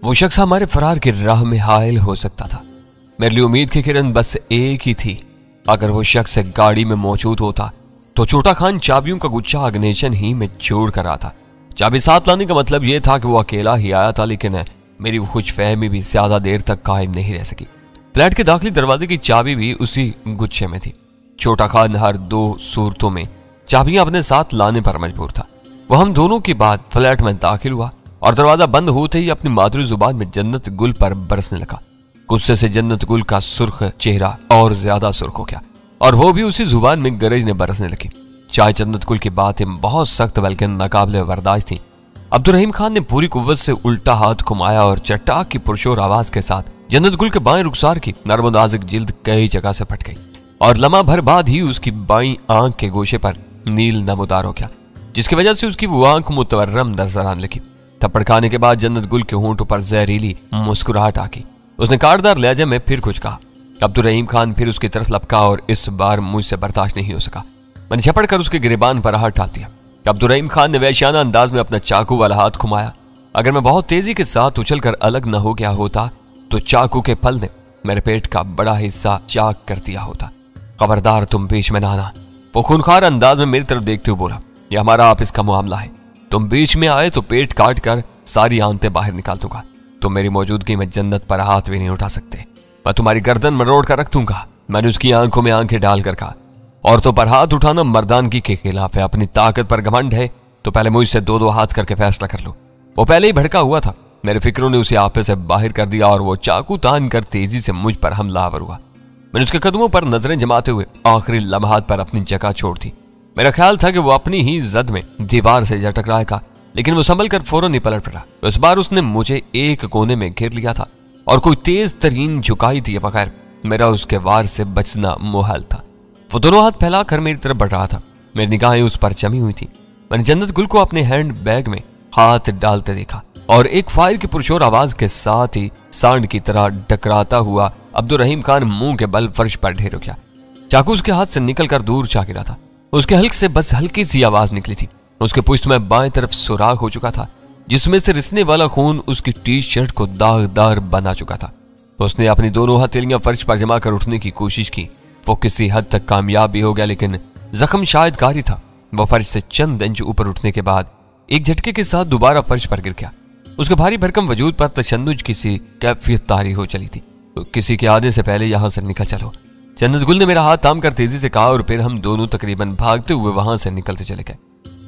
वो शख्स हमारे फरार की राह में हायल हो सकता था। मेरे लिए उम्मीद की किरण बस एक ही थी, अगर वो शख्स गाड़ी में मौजूद होता तो छोटा खान चाबियों का गुच्छा अग्निशन ही में छोड़ कर आता। चाबी साथ लाने का मतलब यह था कि वो अकेला ही आया था, लेकिन मेरी खुशफहमी भी ज्यादा देर तक कायम नहीं रह सकी। फ्लैट के दाखिली दरवाजे की चाबी भी उसी गुच्छे में थी। छोटा खान हर 2 सूरतों में चाबियां अपने साथ लाने पर मजबूर था। वो हम दोनों के बाद फ्लैट में दाखिल हुआ और दरवाजा बंद होते ही अपनी मादरी जुबान में जन्नत गुल पर बरसने लगा। गुस्से से जन्नत गुल का सुर्ख चेहरा और ज्यादा सुर्ख हो गया और वो भी उसी जुबान में गरजने बरसने लगी। चाहे जन्नत गुल की बातें बहुत सख्त बल्कि नाकाबिले बर्दाश्त थी। अब्दुर्रहीम खान ने पूरी कुव्वत से उल्टा हाथ घुमाया और चट्टाक की पुरशोर आवाज के साथ जन्नत गुल के बाएं रुखसार की नर्म नाजुक जिल्द कई जगह से फट गई और लम्हा भर बाद ही उसकी बाईं आंख के गोशे पर नील नमूदार हो गया, जिसकी वजह से उसकी वो आंख मुतवर्रम नजर आने लगी। थप्पड़ खाने के बाद जन्नत गुल के होंठों पर जहरीली मुस्कुराहट आ गई। उसने काटदार लहजे में फिर कुछ कहा। अब्दुर्रहीम खान फिर उसकी तरफ लपका और इस बार मुझसे बर्दाश्त नहीं हो सका। मैंने झपड़ कर उसके गिरेबान पर हाथ डाल दिया। अब्दुर्रहीम खान ने वहशियाना अंदाज में अपना चाकू वाला हाथ घुमाया। अगर मैं बहुत तेजी के साथ उछलकर अलग न हो गया होता तो चाकू के फल ने मेरे पेट का बड़ा हिस्सा चाक कर दिया होता। खबरदार तुम बीच में ना आना, वो खूनखार अंदाज में मेरी तरफ देखते हुए बोला। यह हमारा आपस का मामला है, तुम बीच में आए तो पेट काट कर सारी आंतें बाहर निकाल दूंगा। तुम मेरी मौजूदगी में जन्नत पर हाथ भी नहीं उठा सकते। मैं तुम्हारी गर्दन मरोड़ कर रख दूंगा। मैंने उसकी आंखों में आंखें डालकर कहा, औरतों पर हाथ उठाना मर्दानगी के खिलाफ है। अपनी ताकत पर घमंड है तो पहले मुझसे 2-2 हाथ करके फैसला कर लो। वो पहले ही भड़का हुआ था। मेरे फिक्रों ने उसे आपे से बाहर कर दिया और वो चाकू तान कर तेजी से मुझ पर हमलावर हुआ। मैंने उसके कदमों पर नजरें जमाते हुए आखिरी लम्हात पर अपनी जगह छोड़ दी। मेरा ख्याल था कि वो अपनी ही जद में दीवार से जा टकराएगा, लेकिन वो संभल कर फौरन ही पलट पड़ा। इस बार उसने मुझे एक कोने में घेर लिया था और कोई तेज तरीन झुकाई दिए बगैर मेरा उसके वार से बचना मुहाल था। वो दोनों हाथ फैलाकर मेरी तरफ बढ़ रहा था। मेरी निगाहें उस पर जमी हुई थी। मैंने जन्नत गुल को अपने हैंड बैग में हाथ डालते देखा और एक फायर की पुरशोर आवाज के साथ ही सांड की तरह टकराता हुआ अब्दुर्रहीम खान मुंह के बल फर्श पर ढेर हो गया। चाकू उसके हाथ से निकलकर दूर जा गिरा था। उसके हल्क से बस हल्की सी आवाज निकली थी। उसके पुष्ट में बाएं तरफ सुराख हो चुका था, जिसमें से रिसने वाला खून उसकी टी शर्ट को दागदार बना चुका था। उसने अपनी दोनों हथेलियां फर्श पर जमा कर उठने की कोशिश की। वो किसी हद तक कामयाब भी हो गया, लेकिन जख्म शायद कारी था। वो फर्श से चंद इंच ऊपर उठने के बाद एक झटके के साथ दोबारा फर्श पर गिर गया। उसके भारी भरकम वजूद पर तशन्नुज की सी कैफियत तारी हो चली थी। तो किसी के आने से पहले यहां से निकल चलो, जन्नत गुल ने मेरा हाथ थाम कर तेजी से कहा और फिर हम दोनों तकरीबन भागते हुए वहां से निकलते चले गए।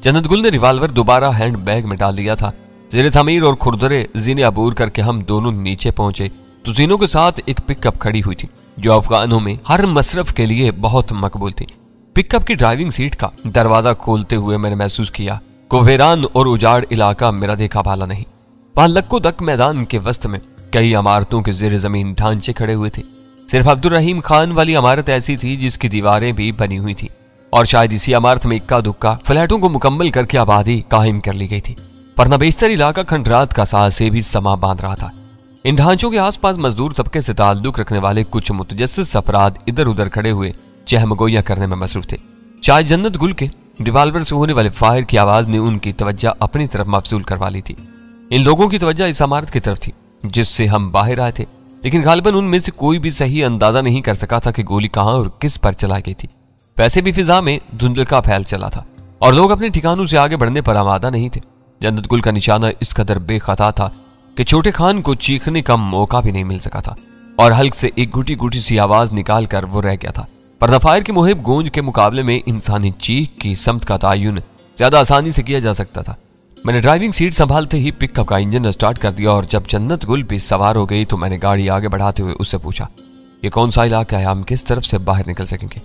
जन्नत गुल ने रिवाल्वर दोबारा हैंड बैग में डाल दिया था। जेरे तमीर और खुरदरे जीने अबूर करके हम दोनों नीचे पहुंचे तो जीनों के साथ एक पिकअप खड़ी हुई थी जो अफगानों में हर मसरफ के लिए बहुत मकबूल थी। पिकअप की ड्राइविंग सीट का दरवाजा खोलते हुए मैंने महसूस किया को वीरान और उजाड़ इलाका मेरा देखा भाला नहीं। वहां लक्को दक मैदान के वस्त में कई इमारतों के जेर जमीन ढांचे खड़े हुए थे। सिर्फ अब्दुर्रहीम खान वाली इमारत ऐसी थी जिसकी दीवारें भी बनी हुई थी और शायद इसी इमारत में इक्का दुक्का फ्लैटों को मुकम्मल करके आबादी कायम कर ली गई थी। वरना बेशतर इलाका खंडरात का साह से भी समा बांध रहा था। इन ढांचों के आसपास मजदूर तबके से ताल्लुक रखने वाले कुछ मुतजस्सिस अफराद इधर उधर खड़े हुए चहमगोइयां करने में मसरूफ थे। शायद जन्नत गुल के रिवाल्वर से होने वाले फायर की आवाज ने उनकी तवज्जो अपनी तरफ मफसूल करवा ली थी। इन लोगों की तवज्जो इस इमारत की तरफ थी जिससे हम बाहर आए थे, लेकिन गालिबन उनमें से कोई भी सही अंदाजा नहीं कर सका था कि गोली कहां और किस पर चलाई गई थी। वैसे भी फिजा में धुंधलका फैल चला था और लोग अपने ठिकानों से आगे बढ़ने पर आमादा नहीं थे। जन्नत गुल का निशाना इस कदर बेखता था कि छोटे खान को चीखने का मौका भी नहीं मिल सका था और हल्क से एक घुटी घुटी सी आवाज निकाल कर वो रह गया था। पर फायर की मुहिब गूंज के मुकाबले में इंसानी चीख की समत का तयन ज्यादा आसानी से किया जा सकता था। मैंने ड्राइविंग सीट संभालते ही पिकअप का इंजन स्टार्ट कर दिया और जब जन्नत गुल भी सवार हो गई तो मैंने गाड़ी आगे बढ़ाते हुए उससे पूछा, ये कौन सा इलाका है, हम किस तरफ से बाहर निकल सकेंगे?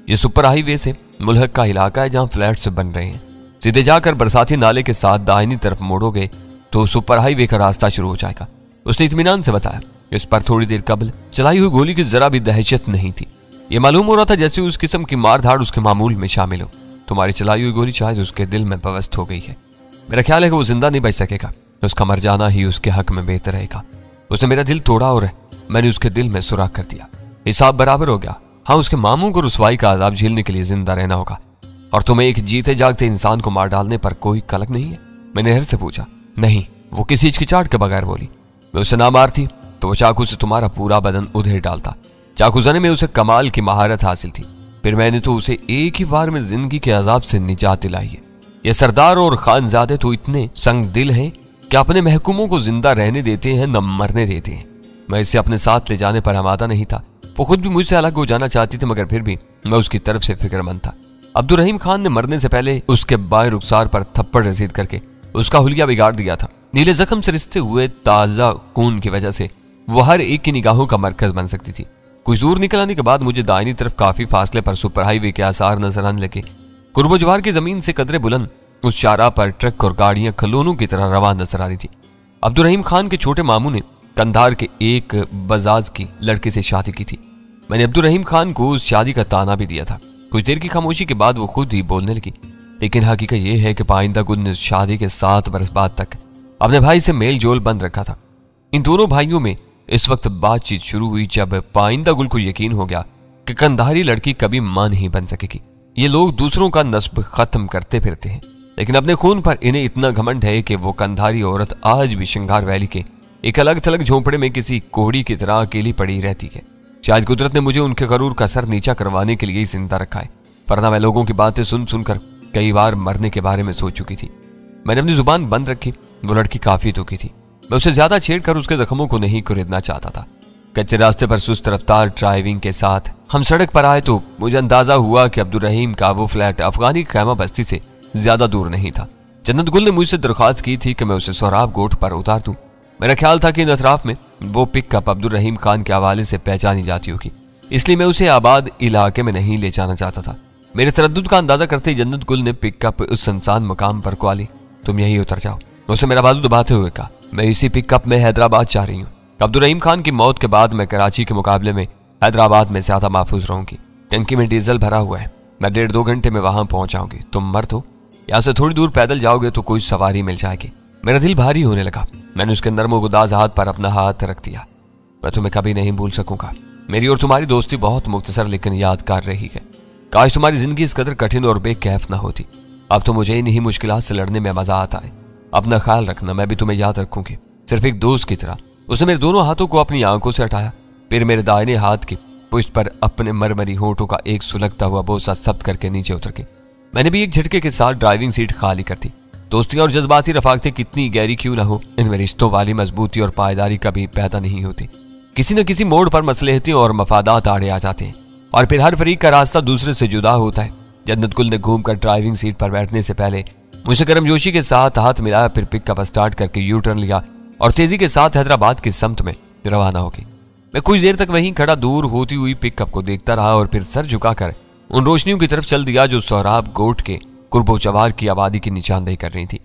ये सुपर हाईवे से मुल्हक का इलाका है जहाँ फ्लैट्स बन रहे हैं। सीधे जाकर बरसाती नाले के साथ दाहिनी तरफ मोड़ोगे तो सुपर हाईवे का रास्ता शुरू हो जाएगा, उसने इत्मीनान से बताया। इस पर थोड़ी देर कबल चलाई हुई गोली की जरा भी दहशत नहीं थी। ये मालूम हो रहा था जैसे उस किस्म की मार धाड़ उसके मामूल में शामिल हो। तुम्हारी चलाई हुई गोली शायद उसके दिल में पवस्त हो गई है। मेरा ख्याल है कि वो जिंदा नहीं बच सकेगा, उसका मर जाना ही उसके हक में बेहतर रहेगा। उसने मेरा दिल तोड़ा और मैंने उसके दिल में सुराख कर दिया। हिसाब बराबर हो गया। हाँ, उसके मामू को रुसवाई का आजाब झेलने के लिए जिंदा रहना होगा और तुम्हें एक जीते जागते इंसान को मार डालने पर कोई कलक नहीं है? मैंने हर से पूछा। नहीं, वो किसी हिचकिचाहट के बगैर बोली। मैं उसे ना मारती तो वो चाकू से तुम्हारा पूरा बदन उधेड़ डालता। चाकू ज़ने में उसे कमाल की महारत हासिल थी। फिर मैंने तो उसे एक ही बार में जिंदगी के अजाब से निजात दिलाई है। ये सरदार और खानजादे तो इतने संग दिल हैं कि अपने महकूमों को जिंदा रहने देते हैं न मरने देते हैं। मैं इसे अपने साथ ले जाने पर आमादा नहीं था। वो खुद भी मुझसे अलग हो जाना चाहती थी, मगर फिर भी मैं उसकी तरफ से फिक्रमंद था। अब्दुल रहीम खान ने मरने से पहले उसके बाएं रुखसार पर थप्पड़ रसीद करके उसका हुलिया बिगाड़ दिया था। नीले जख्म से रिश्ते हुए ताजा खून की वजह से वो हर एक की निगाहों का मरकज बन सकती थी। कुछ दूर निकल आने के बाद मुझे दाहिनी तरफ काफी फासले पर सुपर हाईवे के आसार नजर आने लगे। कुर्बोजवार की जमीन से कदरे बुलंद उस शाहराह पर ट्रक और गाड़ियां खिलौनों की तरह रवान नजर आ रही थी। अब्दुल रहीम खान के छोटे मामू ने कंधार के एक बजाज की लड़की से शादी की थी। मैंने अब्दुल रहीम खान को उस शादी का ताना भी दिया था। कुछ देर की खामोशी के बाद वो खुद ही बोलने लगी, लेकिन हकीकत यह है कि पाइंदा गुल ने शादी के 7 बरस बाद तक अपने भाई से मेल जोल बंद रखा था। इन दोनों भाइयों में इस वक्त बातचीत शुरू हुई जब पाइंदा गुल को यकीन हो गया कि कंधारी लड़की कभी मां नहीं बन सकेगी। ये लोग दूसरों का नस्ब खत्म करते फिरते हैं, लेकिन अपने खून पर इन्हें इतना घमंड है कि वो कंधारी औरत आज भी श्रृंगार वैली के एक अलग थलग झोंपड़े में किसी कोहड़ी की तरह अकेली पड़ी रहती है। शायद कुदरत ने मुझे उनके गरूर का सर नीचा करवाने के लिए ही जिंदा रखा है, वरना मैं लोगों की बातें सुन सुनकर कई बार मरने के बारे में सोच चुकी थी। मैंने अपनी जुबान बंद रखी। वो लड़की काफी दुखी थी। मैं उसे ज्यादा छेड़कर उसके जख्मों को नहीं कुरेदना चाहता था। कच्चे रास्ते पर सुस्त रफ्तार ड्राइविंग के साथ हम सड़क पर आए तो मुझे अंदाजा हुआ कि अब्दुल रहीम का वो फ्लैट अफगानी खैमा बस्ती से ज्यादा दूर नहीं था। जन्नत गुल ने मुझसे दरख्वास्त की थी कि मैं उसे सोहराब गोट पर उतार दूं। मेरा ख्याल था कि इन अतराफ में वो पिकअप अब्दुल रहीम खान के हवाले से पहचानी जाती होगी, इसलिए मैं उसे आबाद इलाके में नहीं ले जाना चाहता था। मेरे तरद्दुद का अंदाजा करते ही जन्नत गुल ने पिकअप उस सुनसान मकाम पर को ली। तुम यही उतर जाओ, उसे मेरा बाजू दबाते हुए कहा। मैं इसी पिकअप में हैदराबाद जा रही हूँ। अब्दुल रहीम खान की मौत के बाद मैं कराची के मुकाबले में हैदराबाद में ज्यादा महफूज रहूंगी। टंकी में डीजल भरा हुआ है, मैं 1.5-2 घंटे में वहां पहुंच जाऊंगी। तुम मर्द हो, यहाँ से थोड़ी दूर पैदल जाओगे तो कोई सवारी मिल जाएगी। मेरा दिल भारी होने लगा। मैंने उसके नर्म गुदाज हाथ पर अपना हाथ रख दिया। मैं तुम्हें कभी नहीं भूल सकूंगा। मेरी और तुम्हारी दोस्ती बहुत मुख्तसर लेकिन यादगार रही है। काश तुम्हारी जिंदगी इस कदर कठिन और बेकैफ ना होती। अब तो मुझे इन्हीं मुश्किलात से लड़ने में मजा आता है। अपना ख्याल रखना, मैं भी तुम्हें याद रखूंगी, सिर्फ एक दोस्त की तरह। उसने मेरे दोनों हाथों को अपनी आंखों से हटाया, फिर मेरे दाहिने हाथ की पुष्ट पर अपने मरमरी होठों का एक सुलगता हुआ बोसा सब्त करके नीचे उतर के मैंने भी एक झटके के साथ ड्राइविंग सीट खाली कर दी। दोस्तियां और जज्बाती रफाकतें कितनी गहरी क्यों ना हो, इनमें रिश्तों वाली मजबूती और पायदारी कभी पैदा नहीं होती। किसी न किसी मोड़ पर मसलहतें और मफादात आड़े आ जाते हैं और फिर हर फरीक का रास्ता दूसरे से जुदा होता है। जन्नत गुल ने घूमकर ड्राइविंग सीट पर बैठने से पहले मुझे गर्मजोशी के साथ हाथ मिलाया, फिर पिकअप स्टार्ट करके यू टर्न लिया और तेजी के साथ हैदराबाद की समत में रवाना हो गई। मैं कुछ देर तक वहीं खड़ा दूर होती हुई पिकअप को देखता रहा और फिर सर झुकाकर उन रोशनियों की तरफ चल दिया जो सोहराब गोट के कुर्बोचवार की आबादी की निशानदेही कर रही थी।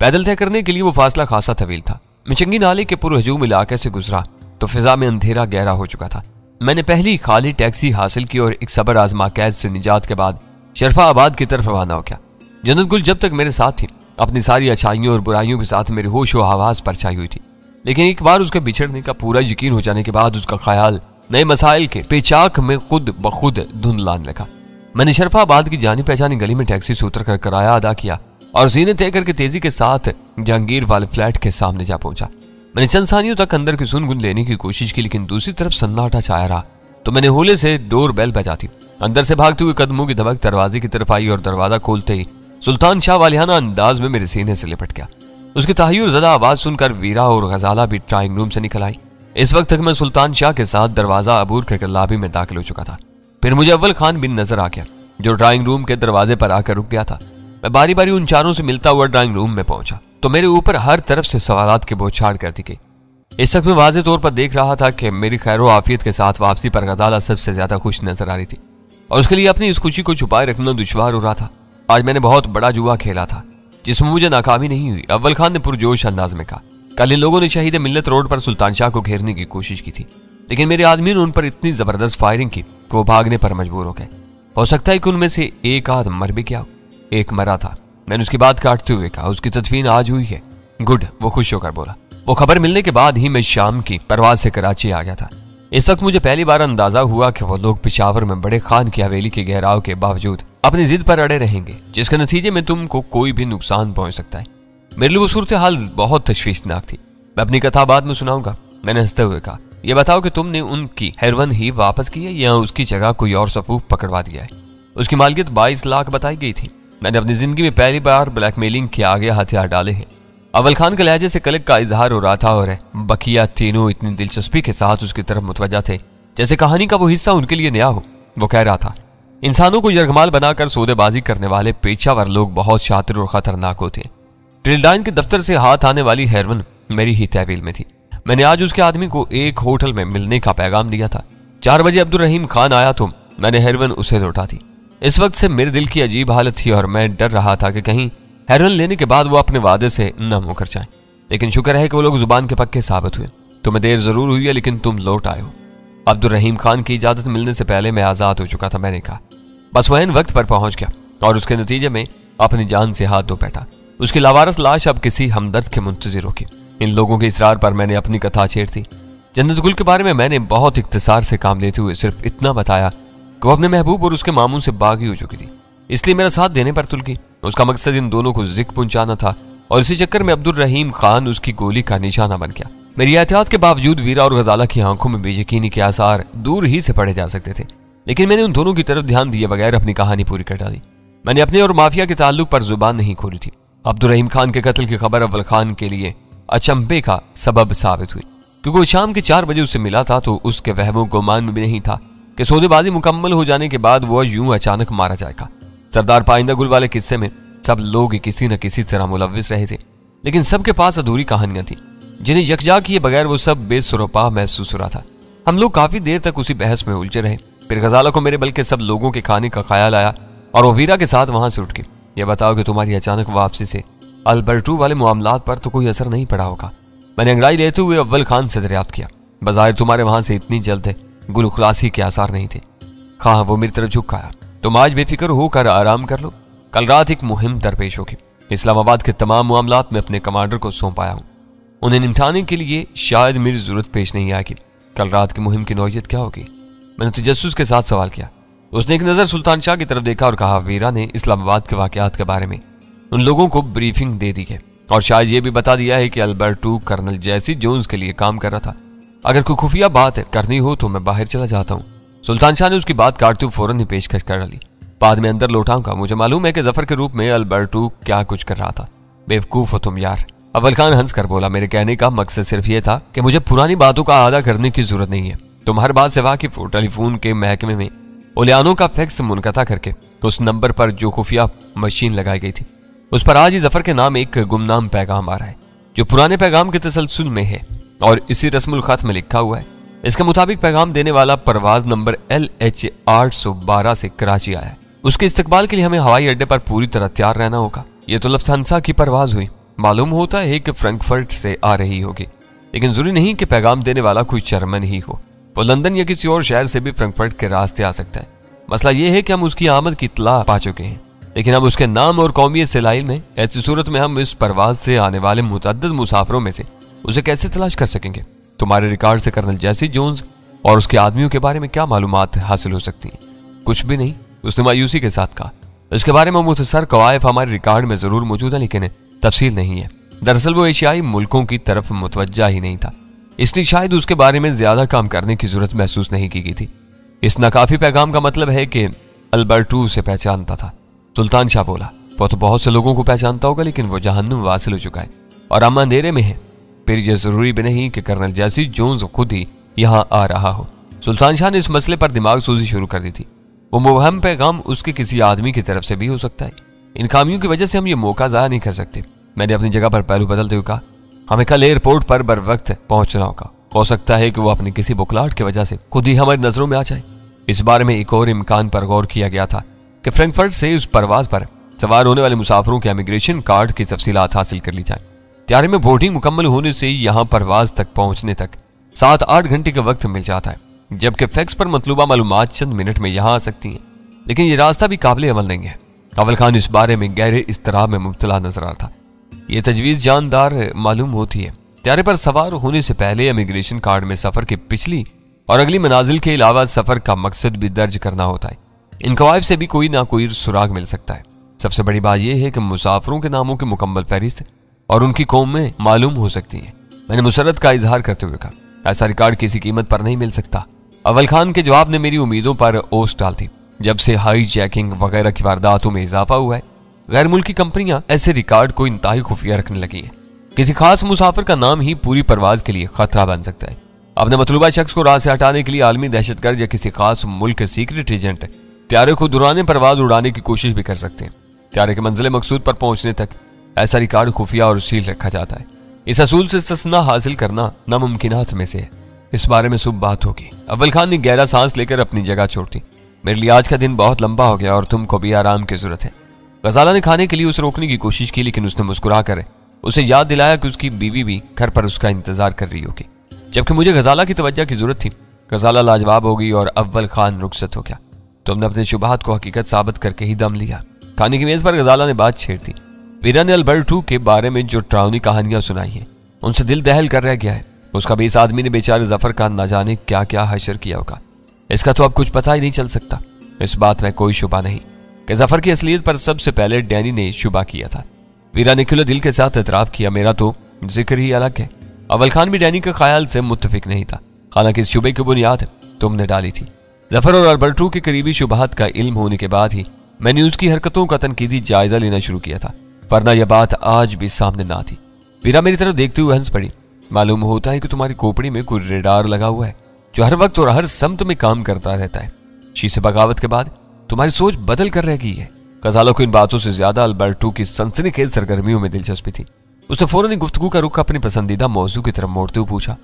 पैदल तय करने के लिए वो फासला खासा तवील था। मैं चंगी नाले के पुरहजूम इलाके से गुजरा तो फिजा में अंधेरा गहरा हो चुका था। मैंने पहली खाली टैक्सी हासिल की और एक सबर आजमा कैद से निजात के बाद शरफाबाद की तरफ रवाना हो गया। जन्नत गुल जब तक मेरे साथ थी अपनी सारी अच्छाइयों और बुराइयों के साथ मेरे होश और हवास पर छाई हुई थी, लेकिन एक बार उसके बिछड़ने का पूरा यकीन हो जाने के बाद उसका ख्याल नए मसाइल के पेचाक में खुद ब खुद धुंधलाने लगा। मैंने शरफाबाद की जानी पहचानी गली में टैक्सी से उतरकर किराया अदा किया और जीने तय करके तेजी के साथ जहांगीर वाले फ्लैट के सामने जा पहुंचा। मैंने चंद सानियों तक अंदर की सुनगुन लेने की कोशिश की, लेकिन दूसरी तरफ सन्नाटा छाया रहा तो मैंने होले से डोर बेल बजाती। अंदर से भागते हुए कदमों की धमक दरवाजे की तरफ आई और दरवाजा खोलते ही सुल्तान शाह वालियाना अंदाज में मेरे सीने से लिपट गया। उसकी ताहियुर ज़दा आवाज सुनकर वीरा और गजाला भी ड्राइंग रूम से निकल आई। इस वक्त तक मैं सुल्तान शाह के साथ दरवाजा अबूर करके लॉबी में दाखिल हो चुका था। फिर मुझे अव्वल खान बिन नजर आ गया जो ड्राइंग रूम के दरवाजे पर आकर रुक गया था। मैं बारी बारी उन चारों से मिलता हुआ ड्राइंग रूम में पहुंचा तो मेरे ऊपर हर तरफ से सवालात की बौछार कर दी गई। इस वक्त मैं वाज़े तौर पर देख रहा था कि मेरी खैर आफियत के साथ वापसी पर गजाला सबसे ज्यादा खुश नजर आ रही थी और उसके लिए अपनी इस खुशी को छुपाए रखना दुश्वार हो रहा था। आज मैंने बहुत बड़ा जुआ खेला था जिसमें मुझे नाकामी नहीं हुई। अव्वल खान ने पुरजोश अंदाज में कहा, कल इन लोगों ने शहीद मिल्लत रोड पर सुल्तान शाह को घेरने की कोशिश की थी, लेकिन मेरे आदमी ने उन पर इतनी जबरदस्त फायरिंग की कि वो भागने पर मजबूर हो गए। हो सकता है कि उनमें से एक आध मर भी गया, एक मरा था। मैंने उसकी बात काटते हुए कहा, उसकी तदफीन आज हुई है। गुड, वो खुश होकर बोला। वो खबर मिलने के बाद ही मैं शाम की परवाज से कराची आ गया था। इस वक्त मुझे पहली बार अंदाजा हुआ कि वो लोग पेशावर में बड़े खान की हवेली के गहराव के बावजूद अपनी जिद पर अड़े रहेंगे, जिसके नतीजे में तुमको कोई भी नुकसान पहुंच सकता है। मेरे लिए वो सूरत हाल बहुत तशवीशनाक थी। मैं अपनी कथा बाद में सुनाऊंगा। मैंने हंसते हुए कहा, यह बताओ कि तुमने उनकी हेरोइन ही वापस की है या उसकी जगह कोई और सफूफ पकड़वा दिया है? उसकी मालिकियत 22 लाख बताई गई थी। मैंने अपनी जिंदगी में पहली बार ब्लैकमेलिंग के आगे हथियार डाले हैं। अव्वल खान के लहजे से कलक का इजहार हो रहा था और बकिया तीनों इतनी दिलचस्पी के साथ उसकी तरफ मुतवज्जा थे जैसे कहानी का वो हिस्सा उनके लिए नया हो। वो कह रहा था, इंसानों को यरगमाल बनाकर सौदेबाजी करने वाले पेशावर लोग बहुत शातिर और खतरनाक होते हैं। ट्रिल्डाइन के दफ्तर से हाथ आने वाली हेरोइन मेरी ही तहवील में थी। मैंने आज उसके आदमी को एक होटल में मिलने का पैगाम दिया था। 4 बजे अब्दुल रहीम खान आया तो मैंने हेरोइन उसे लौटा दी। इस वक्त से मेरे दिल की अजीब हालत थी और मैं डर रहा था कि कहीं हेरोइन लेने के बाद वो अपने वादे से न मुकर जाएं। लेकिन शुक्र है कि वो लोग जुबान के पक्के साबित हुए। तुम्हें देर जरूर हुई है लेकिन तुम लौट आए हो। अब्दुल रहीम खान की इजाजत मिलने से पहले मैं आजाद हो चुका था। मैंने कहा, बस वह इन वक्त पर पहुंच गया और उसके नतीजे में अपनी जान से हाथ धो बैठा। उसकी लावारस लाश अब किसी हमदर्द के मुंतजिर होगी। इन लोगों के इसरार पर मैंने अपनी कथा छेड़ दी। जन्नत गुल के बारे में मैंने बहुत इख्तिसार से काम लेते हुए सिर्फ इतना बताया कि वो अपने महबूब और उसके मामू से बागी हो चुकी थी, इसलिए मेरा साथ देने पर तुल गई। उसका मकसद इन दोनों को जिक पहुंचाना था और इसी चक्कर में अब्दुल रहीम खान उसकी गोली का निशाना बन गया। मेरी एहतियात के बावजूद वीरा और गजाला की आंखों में बेयकीनी के आसार दूर ही से पड़े जा सकते थे, लेकिन मैंने उन दोनों की तरफ ध्यान दिए बगैर अपनी कहानी पूरी कर डाली। मैंने अपने और माफिया के ताल्लुक पर जुबान नहीं खोली थी। अब्दुल रहीम खान के कत्ल की खबर अव्वल खान के लिए अचंभे का सबब साबित हुई, क्योंकि वो शाम के 4 बजे उससे मिला था तो उसके वहमो गुमान में भी नहीं था कि सौदेबाजी मुकम्मल हो जाने के बाद वो यूं अचानक मारा जाएगा। सरदार पाइंदा गुल वाले किस्से में सब लोग किसी न किसी तरह मुलव्विस रहे थे, लेकिन सबके पास अधूरी कहानियां थी जिन्हें यकजा किए बगैर वो सब बेसुरोपा महसूस हो रहा था। हम लोग काफी देर तक उसी बहस में उलझे रहे। फिर गजाला को मेरे बल्कि सब लोगों के खाने का ख्याल आया और वो वीरा के साथ वहां से उठ गई। ये बताओ कि तुम्हारी अचानक वापसी से अल्बर्टू वाले मामलात पर तो कोई असर नहीं पड़ा होगा? मैंने अंगड़ाई लेते हुए अव्वल खान से दरियाफ्त किया। बज़ाहिर तुम्हारे वहां से इतनी जल्द है गुल खुलासी के आसार नहीं थे। खां वो मेरी तरफ झुक आया। तुम आज बेफिक्र होकर आराम कर लो, कल रात एक मुहिम दरपेश होगी। इस्लामाबाद के तमाम मामलात में अपने कमांडर को सौंप आया हूं। उन्हें निपटाने के लिए शायद मेरी जरूरत पेश नहीं आएगी। कल रात की मुहिम की नौयत क्या होगी? मैंने तजस्सुस के साथ सवाल किया। उसने एक नजर सुल्तान शाह की तरफ देखा और कहा, वीरा ने इस्लामाबाद के वाकयात के बारे में उन लोगों को ब्रीफिंग दे दी है और शायद ये भी बता दिया है कि अल्बर्टू कर्नल जैसी जोन्स के लिए काम कर रहा था। अगर कोई खुफिया बात करनी हो तो मैं बाहर चला जाता हूँ। सुल्तान शाह ने उसकी बात काटते हुए फौरन ही पेशकश कर डाली। बाद में अंदर लौटाऊंगा। मुझे मालूम है कि जफर के रूप में अल्बर्टू क्या कुछ कर रहा था। बेवकूफ हो तुम यार। अव्वल खान हंस कर बोला, मेरे कहने का मकसद सिर्फ ये था कि मुझे पुरानी बातों का आदा करने की जरूरत नहीं है। तुम हर बात से वाकिफ हो। टेलीफोन के महकमे में ओलियानों का फैक्स मुनक़ता करके उस नंबर पर जो खुफिया मशीन लगाई गई थी उस पर आज ही जफर के नाम एक गुमनाम पैगाम आ रहा है जो पुराने पैगाम के तसलसल में है और इसी रस्मुल खत में लिखा हुआ है। इसके मुताबिक पैगाम देने वाला परवाज नंबर LH 812 से कराची आया है। उसके इस्तकबाल के लिए हमें हवाई अड्डे पर पूरी तरह तैयार रहना होगा। ये तो लफ्थांसा की परवाज हुई। मालूम होता है कि फ्रैंकफर्ट से आ रही होगी, लेकिन जरूरी नहीं कि पैगाम देने वाला कोई जर्मन ही हो। वो लंदन या किसी और शहर से भी फ्रैंकफर्ट के रास्ते आ सकता है। मसला यह है कि हम उसकी आमद की इत्तला पा चुके हैं, लेकिन हम उसके नाम और कौमियत से लाइल में। ऐसी सूरत में हम इस परवाज से आने वाले मुतअद्दिद मुसाफिरों में से उसे कैसे तलाश कर सकेंगे? तुम्हारे रिकॉर्ड से कर्नल जैसी जोन्स और उसके आदमियों के बारे में क्या मालूमात हासिल हो सकती हैं? कुछ भी नहीं, उसने मायूसी के साथ कहा। इसके बारे में मुख्तसर कवायफ हमारे रिकॉर्ड में जरूर मौजूद है, लेकिन तफसील नहीं है। दरअसल वो एशियाई मुल्कों की तरफ मुतवज्जा ही नहीं था, इसलिए शायद उसके बारे में ज्यादा काम करने की जरूरत महसूस नहीं की गई थी। इस नाकाफी पैगाम का मतलब है कि अल्बर्टू से पहचानता था। सुल्तान शाह बोला, वो तो बहुत से लोगों को पहचानता होगा, लेकिन वो जहन्नुम वासिल हो चुका है और हम अंधेरे में है। फिर यह जरूरी भी नहीं कि कर्नल जैसी जोन्स खुद ही यहाँ आ रहा हो। सुल्तान शाह ने इस मसले पर दिमाग सूजी शुरू कर दी थी। वो मुबहम पैगाम उसके किसी आदमी की तरफ से भी हो सकता है। इन खामियों की वजह से हम ये मौका ज़ाया नहीं कर सकते। मैंने अपनी जगह पर पहलू बदलते हुए कहा, हमें कल एयरपोर्ट पर बर वक्त पहुंचना होगा। हो सकता है कि वो अपनी किसी बुखलाहट की वजह से खुद ही हमारी नजरों में आ जाए। इस बारे में एक और इम्कान पर गौर किया गया था कि फ्रैंकफर्ट से उस परवाज पर सवार होने वाले मुसाफिरों के इमिग्रेशन कार्ड की तफसीलात हासिल कर ली जाए। त्यारे में बोर्डिंग मुकम्मल होने से यहाँ परवाज तक पहुंचने तक 7-8 घंटे का वक्त मिल जाता है, जबकि फैक्स पर मतलूबा मालूमात चंद मिनट में यहाँ आ सकती हैं। लेकिन ये रास्ता भी काबिल अमल नहीं है। अव्वल खान इस बारे में गहरे इस्तराब में मुब्तला नजर आ रहा था। ये तजवीज़ जानदार मालूम होती है। त्यारे पर सवार होने से पहले इमिग्रेशन कार्ड में सफर की पिछली और अगली मनाजिल के अलावा सफर का मकसद भी दर्ज करना होता है। इन कवायद से भी कोई ना कोई सुराग मिल सकता है। सबसे बड़ी बात यह है कि मुसाफिरों के नामों की मुकम्मल फहरिस्त और उनकी कौमें मालूम हो सकती हैं। मैंने मुसरत का इजहार करते हुए कहा, ऐसा रिकॉर्ड किसी कीमत पर नहीं मिल सकता। अव्वल खान के जवाब ने मेरी उम्मीदों पर ओस डाल दी। जब से हाई जैकिंग वगैरह की वारदातों में इजाफा हुआ है, गैर मुल्की कंपनियां ऐसे रिकॉर्ड को इंतहाई खुफिया रखने लगी हैं। किसी खास मुसाफिर का नाम ही पूरी परवाज के लिए खतरा बन सकता है। अपने मतलूबा शख्स को राह से हटाने के लिए आलमी दहशतगर्द या किसी खास मुल्क के सीक्रेट एजेंट त्यारे को दौरान परवाज उड़ाने की कोशिश भी कर सकते हैं। त्यारे के मंजिल मकसूद पर पहुंचने तक ऐसा रिकॉर्ड खुफिया और सील रखा जाता है। इस असूल से इस्तिस्ना हासिल करना नामुमकिनात में से है। इस बारे में सुबह बात होगी। अव्वल खान ने गहरा सांस लेकर अपनी जगह छोड़ दी। मेरे लिए आज का दिन बहुत लंबा हो गया और तुमको भी आराम की जरूरत है। गजाला ने खाने के लिए उसे रोकने की कोशिश की, लेकिन उसने मुस्कुरा कर उसे याद दिलाया कि उसकी बीवी भी घर पर उसका इंतजार कर रही होगी, जबकि मुझे गजाला की तवज्जो की जरूरत थी। गजाला लाजवाब हो गई और अव्वल खान रुखसत हो गया। तुमने अपने शुबहात को हकीकत साबित करके ही दम लिया। खाने की मेज पर गजाला ने बात छेड़ दी। वीरा ने अल्बर्टो के बारे में जो डरावनी कहानियां सुनाई हैं, उनसे दिल दहल कर रह गया है। उसका भी इस आदमी ने बेचारे जफर का न जाने क्या क्या हशर किया होगा। इसका तो अब कुछ पता ही नहीं चल सकता। इस बात में कोई शुबा नहीं कि जफर की असलियत पर सबसे पहले डैनी ने शुबा किया था। वीरा ने खिलो दिल के साथ एतराफ किया, मेरा तो जिक्र ही अलग है। अव्वल खान भी डैनी के ख्याल से मुत्तफिक नहीं था, हालांकि इस शुबे की बुनियाद तुमने डाली थी। जफर और अल्बर्टो के करीबी शुबहात का इल्म होने के बाद ही मैंने उसकी हरकतों का तनकीदी जायजा लेना शुरू किया था, वरना यह बात आज भी सामने ना थी। वीरा मेरी तरफ देखते हुए हंस पड़ी। मालूम होता है कि तुम्हारी खोपड़ी में कोई रेडार लगा हुआ है जो हर वक्त और हर समत में काम करता रहता है। शीशे बगावत के बाद तुम्हारी सोच बदल कर रह गई है। गजाला को इन बातों से ज्यादा अल्बर्टो की सनसनीखेज सरगर्मियों में दिलचस्पी थी। उसने फौरन ही गुफ्तगू का रुख अपनी पसंदीदा मौजू की तरफ मोड़ते हुए पूछा,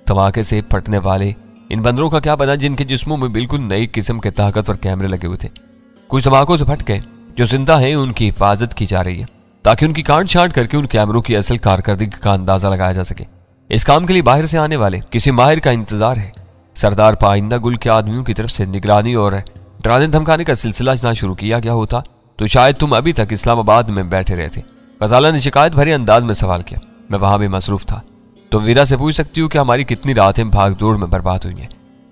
धमाके से फटने वाले इन बंदरों का क्या बना जिनके जिस्मों में बिल्कुल नई किस्म के ताकतवर कैमरे लगे हुए थे? कुछ धमाकों से फट गए, जो जिंदा हैं उनकी हिफाजत की जा रही है ताकि उनकी काट छांट करके उन कैमरों की असल कारकर्दगी का अंदाजा लगाया जा सके। इस काम के लिए बाहर से आने वाले किसी माहिर का इंतजार है। सरदार पाइंदा गुल के आदमियों की तरफ से निगरानी और डराने धमकाने का सिलसिला ना शुरू किया गया होता तो शायद तुम अभी तक इस्लामाबाद में बैठे रहते। गजाला ने शिकायत भरे अंदाज में सवाल किया। मैं वहां भी मसरूफ था। तुम वीरा से पूछ सकती हो कि हमारी कितनी रातें भाग दौड़ में बर्बाद हुई हैं।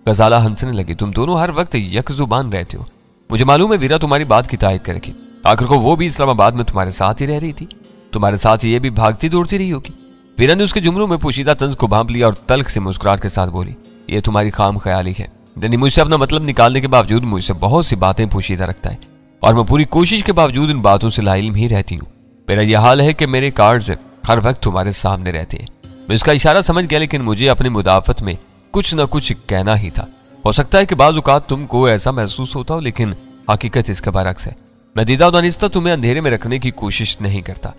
गजाला हंसने लगी। तुम दोनों हर वक्त यकजुबान रहते हो। मुझे मालूम है वीरा तुम्हारी बात की तायद करेगी। आखिर को वो भी इस्लामाबाद में तुम्हारे साथ ही रह रही थी, तुम्हारे साथ ये भी भागती दौड़ती रही होगी। वीरा ने उसके जुमलों में पोशीदा तंज को भांप लिया और तल्ख से मुस्कुराहट के साथ बोली, ये तुम्हारी खाम ख्याली है। डैनी मुझसे अपना मतलब निकालने के बावजूद मुझसे बहुत सी बातें पोशीदा रखता है और मैं पूरी कोशिश के बावजूद इन बातों से लाइल्म ही रहती हूँ। मेरा यह हाल है कि मेरे कार्ड्स हर वक्त तुम्हारे सामने रहते हैं। मैं इसका इशारा समझ गया, लेकिन मुझे अपनी मुदाफत में कुछ न कुछ कहना ही था। हो सकता है कि बाज़ औक़ात तुमको ऐसा महसूस होता हो, लेकिन हकीकत इसका बरअक्स है। मैं दीदा दानिस्ता तुम्हें अंधेरे में रखने की कोशिश नहीं करता।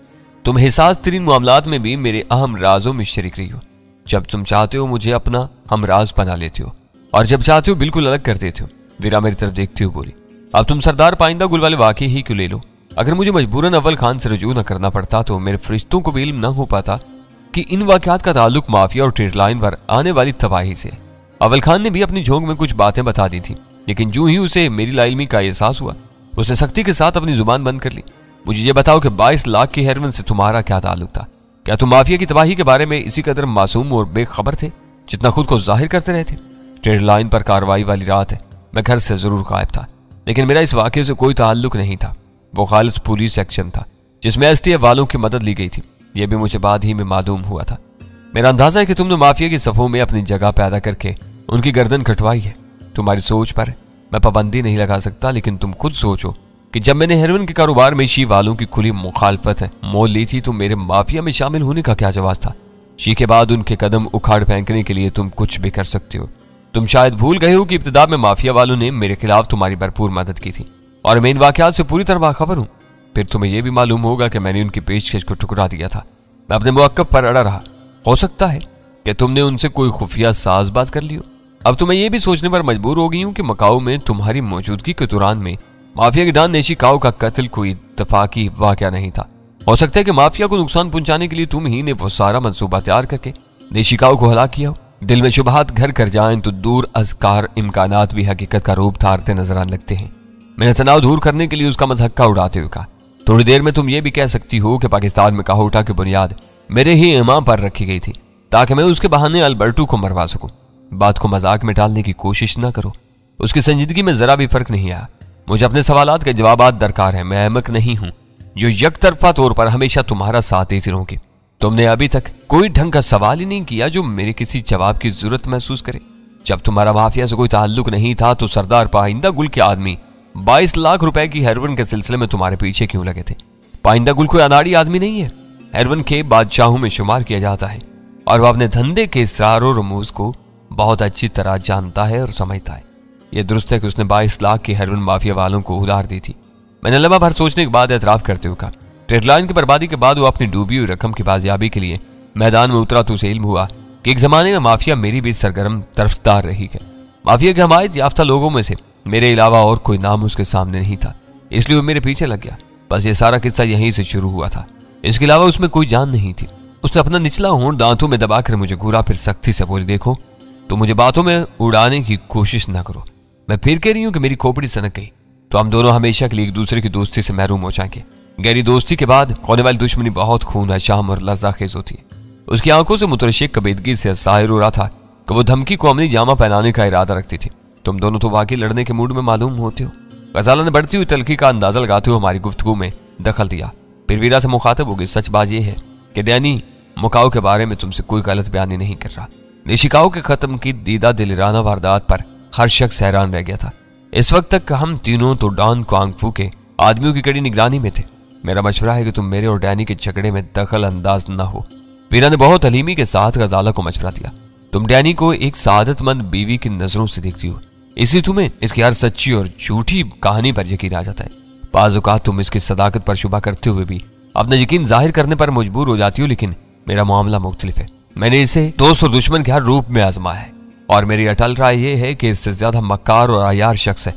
तुम हिसास तरीन मामलात में भी मेरे अहम राजों में शरीक रही हो। जब तुम चाहते हो मुझे अपना हमराज बना लेते हो और जब चाहते हो बिल्कुल अलग कर देते हो। वीरा मेरी तरफ देखती हुई बोली, अब तुम सरदार पाइंदा गुल वाले वाक़े ही क्यों ले लो? अगर मुझे मजबूरन अव्वल खान से रजू न करना पड़ता तो मेरे फरिश्तों को भी इल्म न हो पाता कि इन वाक़यात का ताल्लुक माफिया और ट्रेड लाइन पर आने वाली तबाही से। अव्वल खान ने भी अपनी झोंक में कुछ बातें बता दी थी, लेकिन जो ही उसे मेरी लाइल्मी का एहसास हुआ उसने सख्ती के साथ अपनी जुबान बंद कर ली। मुझे ये बताओ कि 22 लाख की हेरोइन से तुम्हारा क्या ताल्लुक था? क्या तुम माफिया की तबाही के बारे में इसी कदर मासूम और बेखबर थे जितना खुद को जाहिर करते रहे थे? ट्रेड लाइन पर कार्रवाई वाली रात है मैं घर से जरूर गायब था, लेकिन मेरा इस वाक़े से कोई ताल्लुक नहीं था। वो खालिस पुलिस एक्शन था जिसमें एसटीएफ वालों की मदद ली गई थी। यह भी मुझे बाद ही में मालूम हुआ था। मेरा अंदाजा है कि तुमने माफिया की सफ़ों में अपनी जगह पैदा करके उनकी गर्दन कटवाई है। तुम्हारी सोच पर मैं पाबंदी नहीं लगा सकता, लेकिन तुम खुद सोचो कि जब मैंने हेरोइन के कारोबार में शी वालों की खुली मुखालफत मोल ली थी तो मेरे माफिया में शामिल होने का क्या जवाब था? शी के बाद उनके कदम उखाड़ फेंकने के लिए तुम कुछ भी कर सकते हो। तुम शायद भूल गए हो कि इब्तिदा में माफिया वालों ने मेरे खिलाफ तुम्हारी भरपूर मदद की थी और मैं इन वाकयात से पूरी तरह बाखबर हूँ। फिर तुम्हें यह भी मालूम होगा कि मैंने उनकी पेशकश को ठुकरा दिया था। मैं अपने मौक़िफ़ पर अड़ा रहा। हो सकता है कि तुमने उनसे कोई खुफिया साजबाज कर ली हो। अब तो मैं ये भी सोचने पर मजबूर हो गई हूँ कि मकाऊ में तुम्हारी मौजूदगी के दौरान में माफिया के डॉन नेशिकाओ का कत्ल कोई इत्तफाकी वाक़या नहीं था। हो सकता है कि माफिया को नुकसान पहुंचाने के लिए तुम ही ने वो सारा मंसूबा तैयार करके नेशिकाओ को हलाक किया हो। दिल में शुबहात घर कर जाएं तो दूर अज़कार इम्कानात भी हकीकत का रूप धारते नजर आने लगते हैं। मैंने तनाव दूर करने के लिए उसका मज़हक्का उड़ाते हुए कहा, थोड़ी देर में तुम ये भी कह सकती हो कि पाकिस्तान में काहोटा की बुनियाद मेरे ही इमाम पर रखी गई थी ताकि मैं उसके बहाने अल्बर्टो को मरवा सकूं। बात को मजाक में टालने की कोशिश न करो। उसकी संजीदगी में जरा भी फर्क नहीं आया। मुझे अपने सवालात के जवाबात दरकार है। मैं अहमक नहीं हूं जो यकतरफा तौर पर हमेशा तुम्हारा साथ देती रहूंगी। तुमने अभी तक कोई ढंग का सवाल ही नहीं किया जो मेरे किसी जवाब की जरूरत महसूस करे। जब तुम्हारा माफिया से कोई ताल्लुक नहीं था तो सरदार पाइंदा गुल के आदमी 22 लाख रुपए की हेरोइन के सिलसिले में तुम्हारे पीछे क्यों लगे थे? पाइंदा गुल कोई अनाड़ी आदमी नहीं है, हेरोइन के बादशाहों में शुमार किया जाता है और वह अपने धंधे के इसरार और रमूज को बहुत अच्छी तरह जानता है और समझता है। यह दुरुस्त है कि उसने 22 लाख की हेरोइन माफिया वालों को उधार दी थी। मैंने लम्हा भर सोचने के बाद एतराफ करते हुए कहा, ट्रेडलाइन की बर्बादी के बाद वो अपनी डूबी हुई रकम की बाजियाबी के लिए मैदान में उतरा तो उसे इल्म हुआ कि एक जमाने में माफिया मेरी भी सरगर्म तरफदार रही है। माफिया के हमायत याफ्ता लोगों में से मेरे अलावा और कोई नाम उसके सामने नहीं था, इसलिए वो मेरे पीछे लग गया। बस ये सारा किस्सा यहीं से शुरू हुआ था, इसके अलावा उसमें कोई जान नहीं थी। उसने अपना निचला होंठ दांतों में दबाकर मुझे घूरा, फिर सख्ती से बोली, देखो तो मुझे बातों में उड़ाने की कोशिश ना करो। मैं फिर कह रही हूं कि मेरी खोपड़ी सनक गई तो हम दोनों हमेशा के लिए एक दूसरे की दोस्ती से महरूम हो जाएंगे। गहरी दोस्ती के बाद होने वाली दुश्मनी बहुत खून हशाम और लज्जाखेज होती है। उसकी आंखों से मुतरशिक कबीदगी से जाहिर हो रहा था कि वो धमकी को अमली जामा पहनाने का इरादा रखती थी। तुम दोनों तो वाकई लड़ने के मूड में मालूम होते हो। गजाला ने बढ़ती हुई तलखी का अंदाजा लगाते हुए हमारी गुफ्तगू में दखल दिया। फिर वीरा से मुखातब हो गई, सच बात यह है कि डैनी मुकाओ के बारे में तुमसे कोई गलत बयानी नहीं कर रहा। निशिकाओ के खत्म की दीदा दिलराना वारदात पर हर शख्स हैरान रह गया था। इस वक्त तक हम तीनों तो डॉन क्वांगफू के आदमियों की कड़ी निगरानी में थे। मेरा मशवरा है कि तुम मेरे और डैनी के झगड़े में दखल अंदाज न हो। वीरा ने बहुत हलीमी के साथ गजाला को मशवरा दिया। तुम डैनी को एक सादतमंद बीवी की नजरों से देखती हो, इसलिए तुम्हें इसकी हर सच्ची और झूठी कहानी पर यकीन आ जाता है। बाज़ औक़ात तुम इसकी सदाकत पर शुबा करते हुए भी अपना यकीन जाहिर करने पर मजबूर हो जाती हो, लेकिन मेरा मामला मुख्तलिफ है। मैंने इसे दोस्त और दुश्मन के हर रूप में आजमाया है और मेरी अटल राय यह है कि इससे ज्यादा मक्कार और आयार शख्स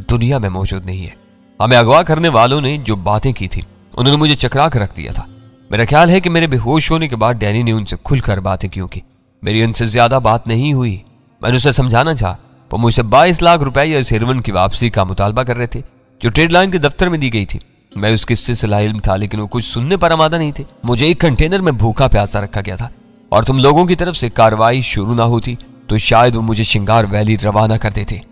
दुनिया में मौजूद नहीं है। हमें अगवा करने वालों ने जो बातें की थी उन्होंने मुझे चकरा कर रख दिया था। मेरा ख्याल है कि मेरे बेहोश होने के बाद डैनी ने उनसे खुलकर बातें क्यों की। मेरी उनसे ज्यादा बात नहीं हुई। मैंने उसे समझाना चाहा, वो मुझसे 22 लाख रुपए या इस हेरोइन की वापसी का मुतालबा कर रहे थे जो ट्रेड लाइन के दफ्तर में दी गई थी। मैं उस किस्से से लाइल्म था, लेकिन वो कुछ सुनने पर आमादा नहीं थे। मुझे एक कंटेनर में भूखा प्यासा रखा गया था और तुम लोगों की तरफ से कार्रवाई शुरू ना होती तो शायद वो मुझे शिंगार वैली रवाना कर देते।